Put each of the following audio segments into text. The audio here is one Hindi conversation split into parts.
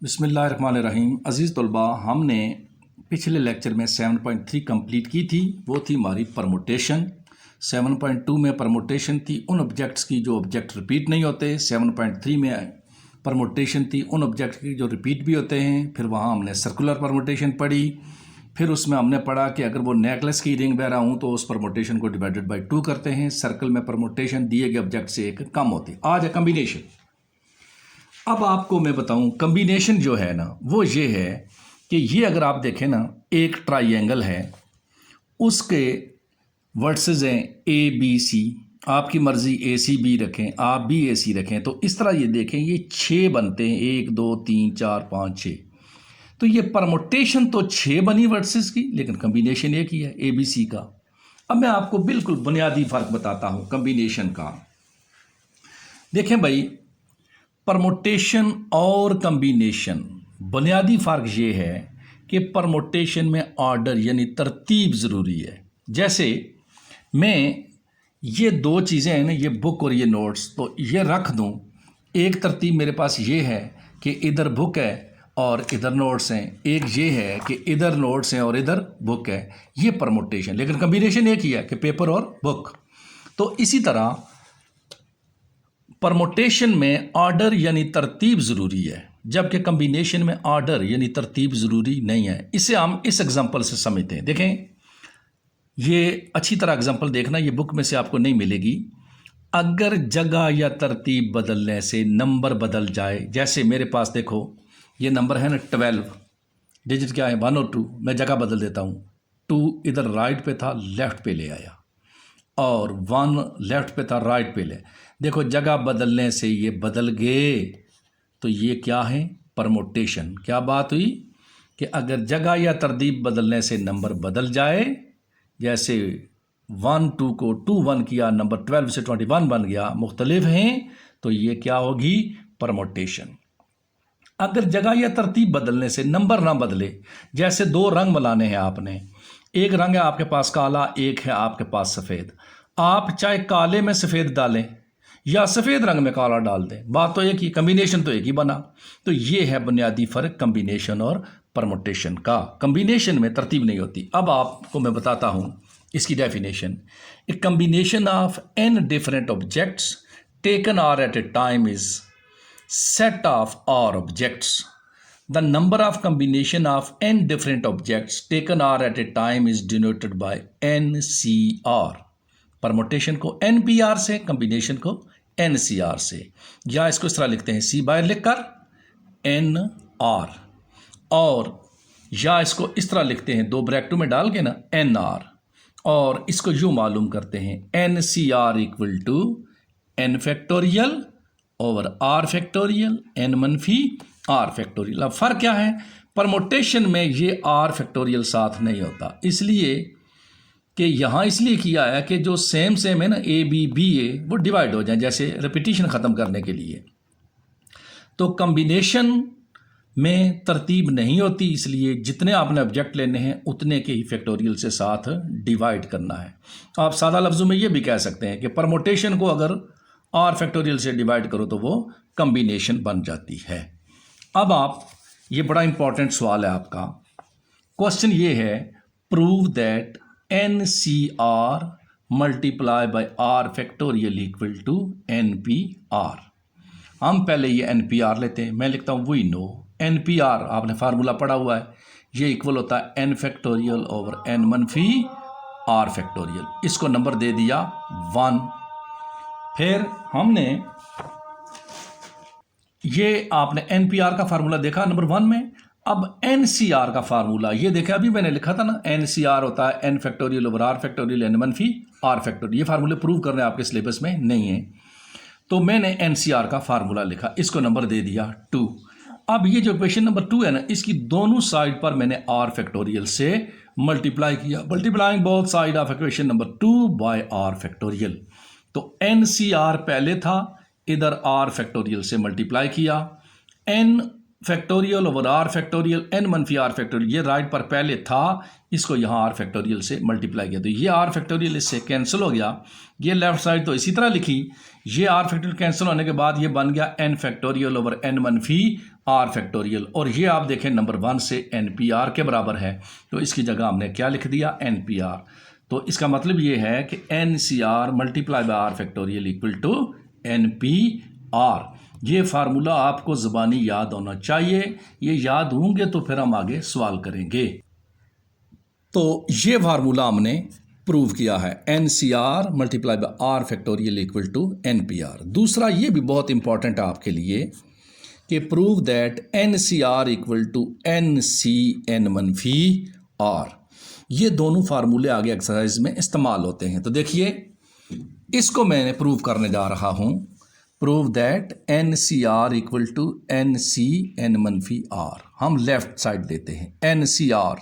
बिस्मिल्लाहिर्रहमानिर्रहीम। अज़ीज़ तलबा, हमने पिछले लेक्चर में 7.3 कंप्लीट की थी। वो थी हमारी परमुटेशन। 7.2 में परमुटेशन थी उन ऑब्जेक्ट्स की जो ऑब्जेक्ट रिपीट नहीं होते। 7.3 में परमुटेशन थी उन ऑब्जेक्ट की जो रिपीट भी होते हैं। फिर वहाँ हमने सर्कुलर परमुटेशन पढ़ी। फिर उसमें हमने पढ़ा कि अगर वो नेकलेस की रिंग बह रहा हूँ तो उस परमुटेशन को डिवाइडेड बाई 2 करते हैं। सर्कल में परमुटेशन दिए गए ऑब्जेक्ट से एक कम होती है। आज है कम्बिनेशन। अब आपको मैं बताऊं, कम्बिनेशन जो है ना वो ये है कि ये अगर आप देखें ना, एक ट्राइंगल है, उसके वर्सेस हैं ए बी सी। आपकी मर्ज़ी ए सी बी रखें, आप भी ए सी रखें। तो इस तरह ये देखें, ये 6 बनते हैं, 1 2 3 4 5 6। तो ये परमुटेशन तो 6 बनी वर्सेस की, लेकिन कम्बिनेशन एक ही है ए बी सी का। अब मैं आपको बिल्कुल बुनियादी फ़र्क बताता हूँ कम्बिनेशन का। देखें भाई, परमुटेशन और कम्बिनेशन, बुनियादी फ़र्क ये है कि परमुटेशन में ऑर्डर यानी तरतीब ज़रूरी है। जैसे मैं ये दो चीज़ें हैं ना, ये बुक और ये नोट्स, तो ये रख दूँ। एक तरतीब मेरे पास ये है कि इधर बुक है और इधर नोट्स हैं। एक ये है कि इधर नोट्स हैं और इधर बुक है। ये परमुटेशन। लेकिन कम्बिनेशन एक ही है कि पेपर और बुक। तो इसी तरह परमुटेशन में ऑर्डर यानी तरतीब ज़रूरी है, जबकि कम्बिनेशन में ऑर्डर यानी तरतीब ज़रूरी नहीं है। इसे हम इस एग्जांपल से समझते हैं। देखें, ये अच्छी तरह एग्जांपल देखना, ये बुक में से आपको नहीं मिलेगी। अगर जगह या तरतीब बदलने से नंबर बदल जाए, जैसे मेरे पास देखो ये नंबर है ना 12, डिजिट क्या है 1 और 2, मैं जगह बदल देता हूँ। 2 इधर राइट पे था, लेफ़्ट पे ले आया, और 1 लेफ़्ट पे था, राइट पे ले। देखो जगह बदलने से ये बदल गए, तो ये क्या है? परमुटेशन। क्या बात हुई कि अगर जगह या तरतीब बदलने से नंबर बदल जाए, जैसे 1 2 को 2 1 किया, नंबर 12 से 21 बन गया, मुख्तलिफ हैं, तो ये क्या होगी? परमुटेशन। अगर जगह या तरतीब बदलने से नंबर ना बदले, जैसे 2 रंग बनाने हैं आपने, एक रंग है आपके पास काला, एक है आपके पास सफ़ेद। आप चाहे काले में सफ़ेद डालें या सफ़ेद रंग में काला डाल दें, बात तो एक ही, कम्बिनेशन तो एक ही बना। तो ये है बुनियादी फ़र्क कम्बिनेशन और परमुटेशन का। कम्बिनेशन में तरतीब नहीं होती। अब आपको मैं बताता हूँ इसकी definition. A combination of n different objects taken R at a time is set of r objects. The number of combination of n different objects taken r at a time is denoted by NCR. Permutation को NPR से, कम्बिनेशन को NCR से, या इसको इस तरह लिखते हैं C बाय लिखकर NR, और या इसको इस तरह लिखते हैं 2 ब्रैकेटों में डाल के ना NR, और इसको यूँ मालूम करते हैं NCR equal to N factorial over R factorial N मनफी R फैक्टोरियल। अब फ़र्क क्या है? परमुटेशन में ये R फैक्टोरियल साथ नहीं होता, इसलिए कि यहाँ इसलिए किया है कि जो सेम है ना, A B B A, वो डिवाइड हो जाए, जैसे रिपीटिशन ख़त्म करने के लिए। तो कम्बिनेशन में तरतीब नहीं होती, इसलिए जितने आपने ऑब्जेक्ट लेने हैं उतने के ही फैक्टोरियल से साथ डिवाइड करना है। आप सादा लफ्ज़ों में ये भी कह सकते हैं कि परमुटेशन को अगर R फैक्टोरियल से डिवाइड करो तो वो कम्बिनेशन बन जाती है। अब आप, ये बड़ा इंपॉर्टेंट सवाल है आपका। क्वेश्चन ये है, prove that NCR multiply by R factorial equal to NPR। हम पहले ये NPR लेते हैं। मैं लिखता हूँ वी नो NPR, आपने फार्मूला पढ़ा हुआ है, ये इक्वल होता है N फैक्टोरियल ओवर N मनफी R फैक्टोरियल। इसको नंबर दे दिया 1। फिर हमने ये आपने NPR का फार्मूला देखा नंबर 1 में। अब NCR का फार्मूला ये देखा, अभी मैंने लिखा था ना, NCR होता है N factorial over R factorial N मनफी R फैक्टोरियल। ये फार्मूले प्रूव करने आपके सिलेबस में नहीं है, तो मैंने NCR का फार्मूला लिखा, इसको नंबर दे दिया 2। अब ये जो इक्वेशन नंबर 2 है ना, इसकी दोनों साइड पर मैंने R फैक्टोरियल से मल्टीप्लाई किया, multiplying both side of equation number 2 by R factorial. तो NCR पहले था, इधर R फैक्टोरियल से मल्टीप्लाई किया, N factorial over R factorial N मनफी R फैक्टोरियल, ये राइट पर पहले था, इसको यहाँ R फैक्टोरियल से मल्टीप्लाई किया, तो ये R फैक्टोरियल इससे कैंसिल हो गया। ये लेफ्ट साइड तो इसी तरह लिखी, ये R फैक्टोरियल कैंसिल होने के बाद ये बन गया N फैक्टोरियल ओवर N मनफी आर फैक्टोरियल, और ये आप देखें नंबर 1 से NPR के बराबर है, तो इसकी जगह हमने क्या लिख दिया, NPR। तो इसका मतलब ये है कि NCR multiply by R factorial equal to NPR। ये फार्मूला आपको ज़बानी याद होना चाहिए, ये याद होंगे तो फिर हम आगे सवाल करेंगे। तो ये फार्मूला हमने प्रूव किया है, NCR multiply by R factorial equal to NPR। दूसरा ये भी बहुत इंपॉर्टेंट है आपके लिए कि prove that NCR equal to NCN मनफी R। ये दोनों फार्मूले आगे एक्सरसाइज में इस्तेमाल होते हैं। तो देखिए इसको मैंने प्रूव करने जा रहा हूँ, prove that NCR equal to NCN मनफी R। हम लेफ्ट साइड लेते हैं, NCR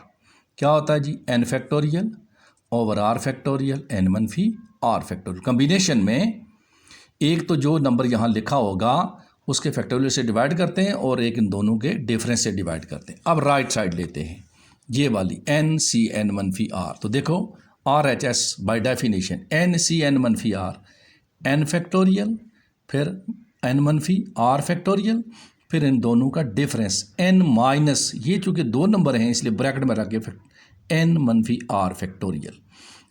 क्या होता है जी, N factorial over R factorial N मनफी R फैक्टोरियल। कम्बिनेशन में एक तो जो नंबर यहाँ लिखा होगा उसके फैक्टोरियल से डिवाइड करते हैं और एक इन दोनों के डिफरेंस से डिवाइड करते हैं। अब राइट साइड लेते हैं ये वाली NCN मनफी R। तो देखो RHS बाय डेफिनेशन NCN मनफी R, N फैक्टोरियल फिर N मनफी R फैक्टोरियल फिर इन दोनों का डिफरेंस N माइनस, ये चूँकि दो नंबर हैं इसलिए ब्रैकेट में रख के N मनफी R फैक्टोरियल।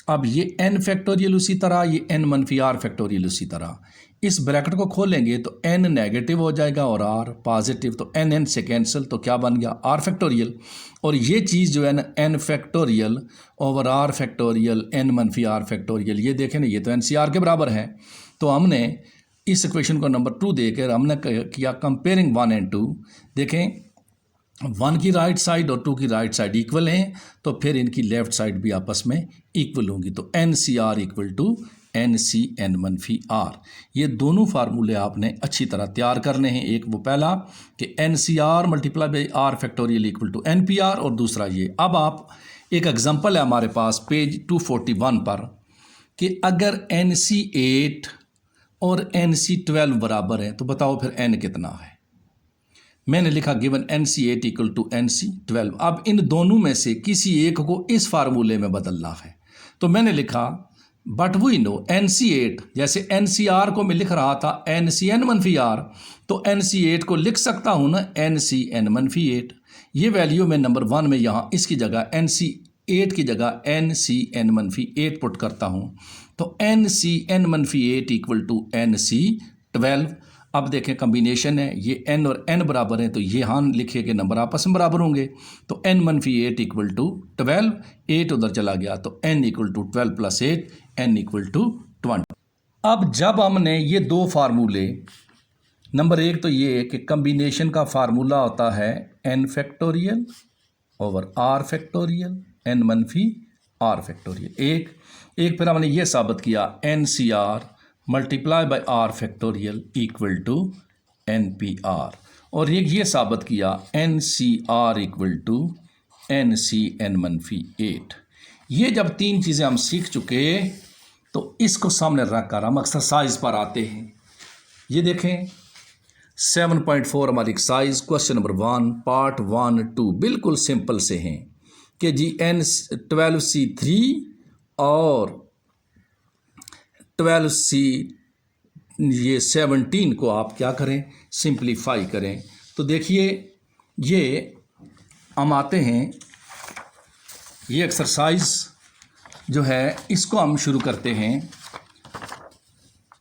अब ये N फैक्टोरियल उसी तरह, ये N मनफी R फैक्टोरियल उसी तरह। इस ब्रैकेट को खोलेंगे तो N नेगेटिव हो जाएगा और R पॉजिटिव, तो N से कैंसिल, तो क्या बन गया R फैक्टोरियल। और ये चीज़ जो है ना N factorial over R factorial N मनफी R फैक्टोरियल, ये देखें ना ये तो NCR के बराबर है। तो हमने इस इक्वेशन को नंबर 2 देकर हमने किया कंपेयरिंग 1 and 2। देखें 1 की राइट साइड और 2 की राइट साइड इक्वल हैं, तो फिर इनकी लेफ्ट साइड भी आपस में इक्वल होंगी। तो NCR इक्वल टू NCN मनफी R। ये दोनों फार्मूले आपने अच्छी तरह तैयार करने हैं। एक वो पहला कि NCR multiply by R factorial equal to NPR, और दूसरा ये। अब आप एक एग्जांपल है हमारे पास पेज 241 पर कि अगर NC8 और NC12 बराबर है तो बताओ फिर N कितना है। मैंने लिखा given NC8 equal to NC12। अब इन दोनों में से किसी एक को इस फार्मूले में बदलना है, तो मैंने लिखा बट वी नो NC8, जैसे NCR को मैं लिख रहा था NCN मनफी R, तो NC8 को लिख सकता हूँ ना NCN मनफी 8। ये वैल्यू मैं नंबर 1 में यहाँ इसकी जगह NC8 की जगह NCN मनफी 8 पुट करता हूँ, तो NCN मनफी 8 इक्वल टू NC12। अब देखें कम्बिनेशन है, ये N और N बराबर हैं, तो ये हाँ लिखे के नंबर आपस में बराबर होंगे। तो N मनफी 8 इक्वल टू 12, 8 उधर चला गया तो N equal to 12 plus 8, N equal to 20। अब जब हमने ये दो फार्मूले, नंबर 1 तो ये कि कम्बिनेशन का फार्मूला होता है N factorial over R factorial N मनफी R फैक्टोरियल। एक फिर हमने ये साबित किया NCR multiply by R factorial equal to NPR, और ये साबित किया NCR इक्वल टू NCN मनफी 8। ये जब 3 चीज़ें हम सीख चुके तो इसको सामने रखकर हम एक्सरसाइज पर आते हैं। ये देखें 7.4 हमारी एक्सरसाइज, क्वेश्चन नंबर 1 पार्ट 1 2 बिल्कुल सिंपल से हैं कि जी N12C3 और 12C ये 17 को आप क्या करें, सिंप्लीफाई करें। तो देखिए ये हम आते हैं, ये एक्सरसाइज जो है इसको हम शुरू करते हैं।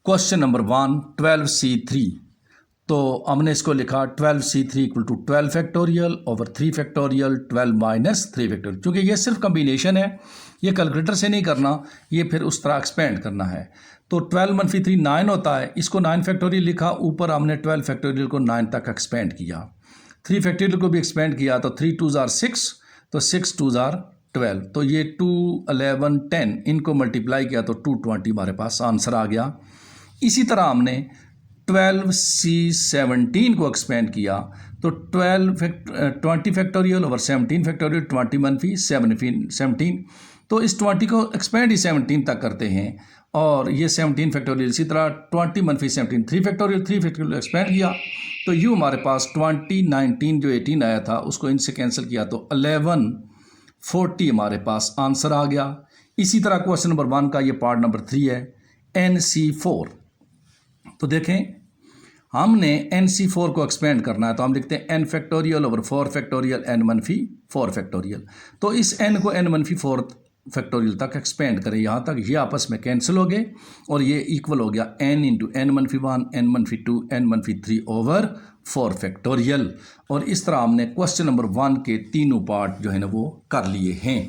क्वेश्चन नंबर 1 12C3, तो हमने इसको लिखा 12C3 equal to 12 factorial over 3 factorial 12 minus 3 factorial. क्योंकि ये सिर्फ कम्बिनेशन है, ये कैलकुलेटर से नहीं करना, ये फिर उस तरह एक्सपेंड करना है। तो 12 मनफी 3 9 होता है, इसको 9 फैक्टोरियल लिखा, ऊपर हमने 12 फैक्टोरियल को 9 तक एक्सपेंड किया, 3 फैक्टोरियल को भी एक्सपेंड किया, तो 3 2 ज़ार 6, तो 6 2 ज़ार 12, तो ये 2 11 10 इनको मल्टीप्लाई किया तो 220 हमारे पास आंसर आ गया। इसी तरह हमने 12C17 को एक्सपेंड किया, तो 20 फैक्टोरियल ओवर 17 फैक्टोरियल 20 मनफी 17, तो इस 20 को एक्सपेंड ही 17 तक करते हैं, और ये 17 फैक्टोरियल इसी तरह 20 मनफी 17 3 फैक्टोरियल एक्सपेंड किया, तो यूँ हमारे पास 20 19 जो 18 आया था उसको इनसे कैंसिल किया तो 1140 हमारे पास आंसर आ गया। इसी तरह क्वेश्चन नंबर 1 का ये पार्ट नंबर 3 है NC4। तो देखें हमने NC4 को एक्सपेंड करना है तो हम लिखते हैं n factorial over 4 factorial n मनफी 4 फैक्टोरियल। तो इस n को n मनफी 4 फैक्टोरियल तक एक्सपेंड करें, यहाँ तक ये आपस में कैंसिल हो गए और ये इक्वल हो गया n इंटू n मनफी 1 n मनफी 2 n मनफी 3 ओवर 4 फैक्टोरियल। और इस तरह हमने क्वेश्चन नंबर 1 के तीनों पार्ट जो है ना वो कर लिए हैं।